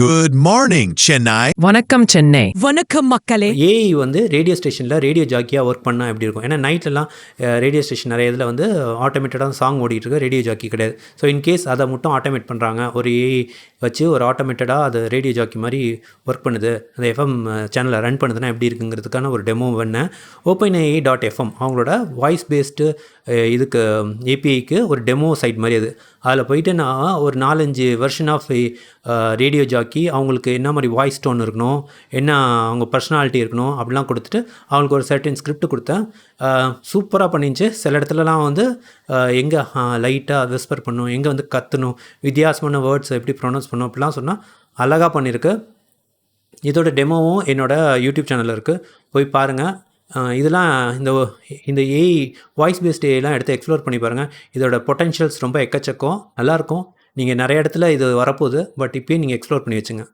Good morning, Chennai. வணக்கம் சென்னை. வணக்கம் மக்களே. ஏஐ வந்து ரேடியோ ஸ்டேஷனில் ரேடியோ ஜாக்கியாக ஒர்க் பண்ணால் எப்படி இருக்கும்? ஏன்னா நைட்லலாம் ரேடியோ ஸ்டேஷன் நிறைய இதில் வந்து ஆட்டோமேட்டடாக சாங் ஓடிட்டுருக்கு, ரேடியோ ஜாக்கி கிடையாது. ஸோ இன்கேஸ் அதை மட்டும் ஆட்டோமேட் பண்ணுறாங்க, ஒரு ஏஐ வச்சு ஒரு ஆட்டோமேட்டடாக அது ரேடியோ ஜாக்கி மாதிரி ஒர்க் பண்ணுது, அந்த எஃப்எம் சேனலை ரன் பண்ணுதுன்னா எப்படி இருக்குங்கிறதுக்கான ஒரு டெமோ பண்ணேன். OpenAI.fm அவங்களோட வாய்ஸ் பேஸ்டு இதுக்கு ஏபிஐக்கு ஒரு டெமோ சைட் மாதிரி அது. அதில் போயிட்டு நான் ஒரு 4-5 வெர்ஷன் ஆஃப் ரேடியோ ஜாக்கி அவங்களுக்கு என்ன மாதிரி வாய்ஸ் டோன் இருக்கணும், என்ன அவங்க பர்சனாலிட்டி இருக்கணும் அப்படிலாம் கொடுத்துட்டு அவங்களுக்கு ஒரு சர்டன் ஸ்கிரிப்ட் கொடுத்தேன். சூப்பராக பண்ணிச்சு. சில இடத்துலலாம் வந்து எங்கே லைட்டாக விஸ்பர் பண்ணணும், எங்கே வந்து கத்தணும், வித்தியாசமான வேர்ட்ஸ் எப்படி ப்ரொனவுன்ஸ் பண்ணணும் அப்படிலாம் சொன்னால் அழகாக பண்ணியிருக்கு. இதோட டெமோவும் என்னோடய யூடியூப் சேனலில் இருக்குது, போய் பாருங்கள். இதெல்லாம் இந்த ஏஐ வாய்ஸ் பேஸ்ட் ஏஐலாம் எடுத்து எக்ஸ்ப்ளோர் பண்ணி பாருங்கள். இதோட பொட்டென்ஷியல்ஸ் ரொம்ப எக்கச்சக்கம், நல்லாயிருக்கும். நீங்கள் நிறைய இடத்துல இது வரப்போகுது, பட் இப்போயே நீங்கள் எக்ஸ்ப்ளோர் பண்ணி வச்சுங்க.